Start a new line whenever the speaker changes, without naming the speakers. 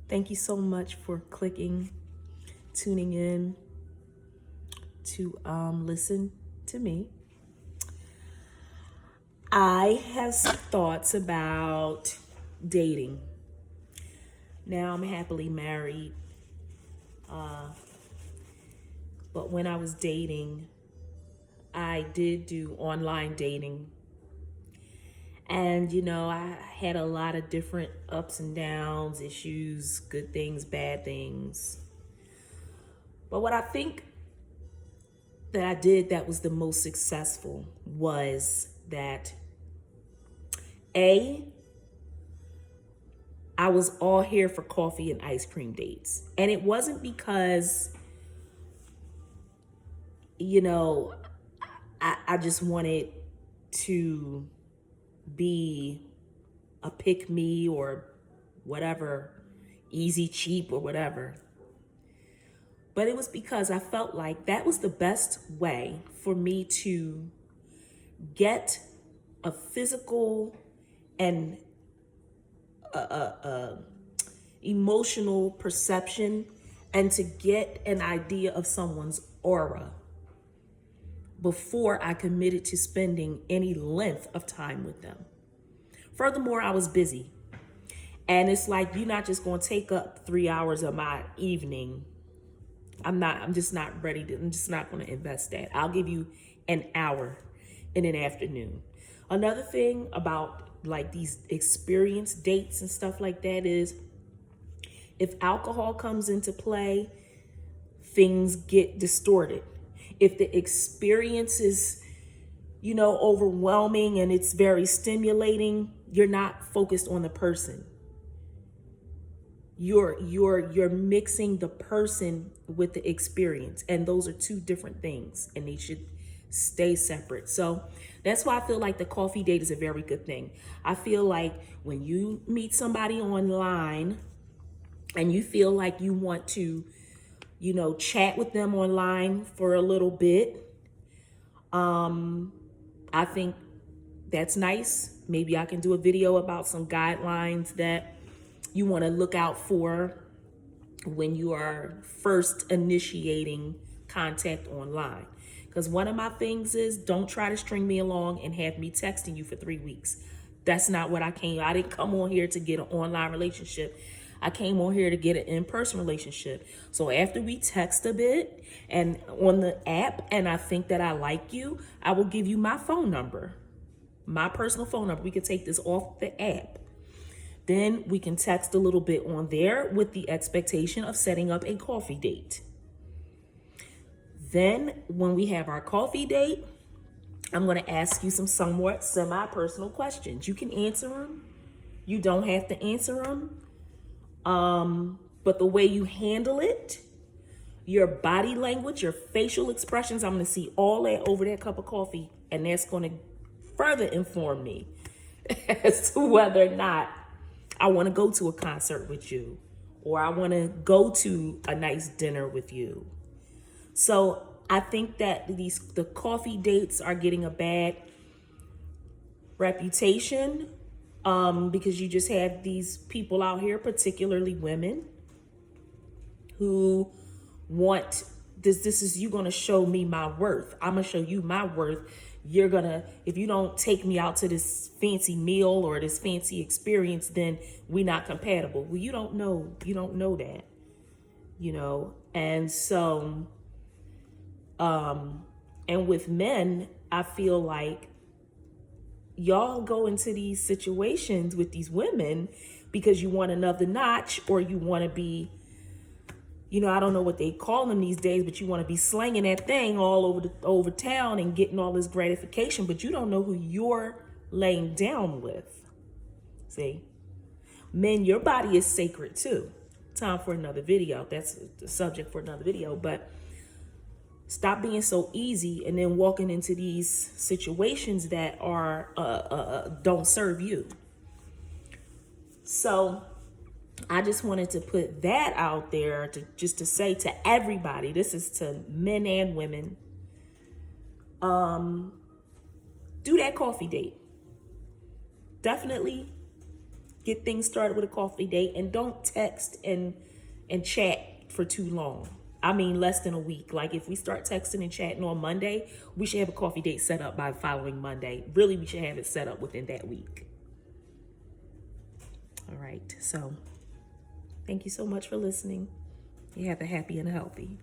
Thank you so much for tuning in to listen to me. I have some thoughts about dating. Now I'm happily married, but when I was dating, I did do online dating. And, I had a lot of different ups and downs, issues, good things, bad things. But what I think that I did that was the most successful was that A, I was all here for coffee and ice cream dates. And it wasn't because, you know, I just wanted to be a pick me or whatever, easy, cheap, or whatever. But it was because I felt like that was the best way for me to get a physical and emotional perception and to get an idea of someone's aura before I committed to spending any length of time with them. Furthermore, I was busy. And it's like, you're not just going to take up 3 hours of my evening. I'm just not ready to, I'm just not going to invest that. I'll give you an hour in an afternoon. Another thing about like these experience dates and stuff like that is if alcohol comes into play, things get distorted. If the experience is, overwhelming and it's very stimulating, you're not focused on the person. You're mixing the person with the experience, and those are two different things, and they should stay separate. So that's why I feel like the coffee date is a very good thing. I feel like when you meet somebody online and you feel like you want to, chat with them online for a little bit, I think that's nice. Maybe I can do a video about some guidelines that you want to look out for when you are first initiating contact online. Because one of my things is don't try to string me along and have me texting you for 3 weeks. That's not what I didn't come on here to get an online relationship. I came on here to get an in-person relationship. So after we text a bit and on the app, and I think that I like you, I will give you my phone number, my personal phone number. We can take this off the app. Then we can text a little bit on there with the expectation of setting up a coffee date. Then when we have our coffee date, I'm going to ask you some somewhat semi-personal questions. You can answer them. You don't have to answer them. But the way you handle it, your body language, your facial expressions, I'm going to see all that over that cup of coffee. And that's going to further inform me as to whether or not I want to go to a concert with you, or I want to go to a nice dinner with you. So I think that the coffee dates are getting a bad reputation because you just have these people out here, particularly women, who want this is you going to show me my worth. I'm going to show you my worth. If you don't take me out to this fancy meal or this fancy experience, then we're not compatible. Well, you don't know that, and so, and with men, I feel like y'all go into these situations with these women because you want another notch, or you want to be, I don't know what they call them these days, but you want to be slanging that thing all over town and getting all this gratification, but you don't know who you're laying down with. See? Men, your body is sacred too. Time for another video. That's the subject for another video, but stop being so easy and then walking into these situations that are don't serve you. So I just wanted to put that out there to say to everybody, this is to men and women, do that coffee date. Definitely get things started with a coffee date, and don't text and chat for too long. I mean, less than a week. Like if we start texting and chatting on Monday, we should have a coffee date set up by the following Monday. Really, we should have it set up within that week. All right. So thank you so much for listening. You have a happy and a healthy.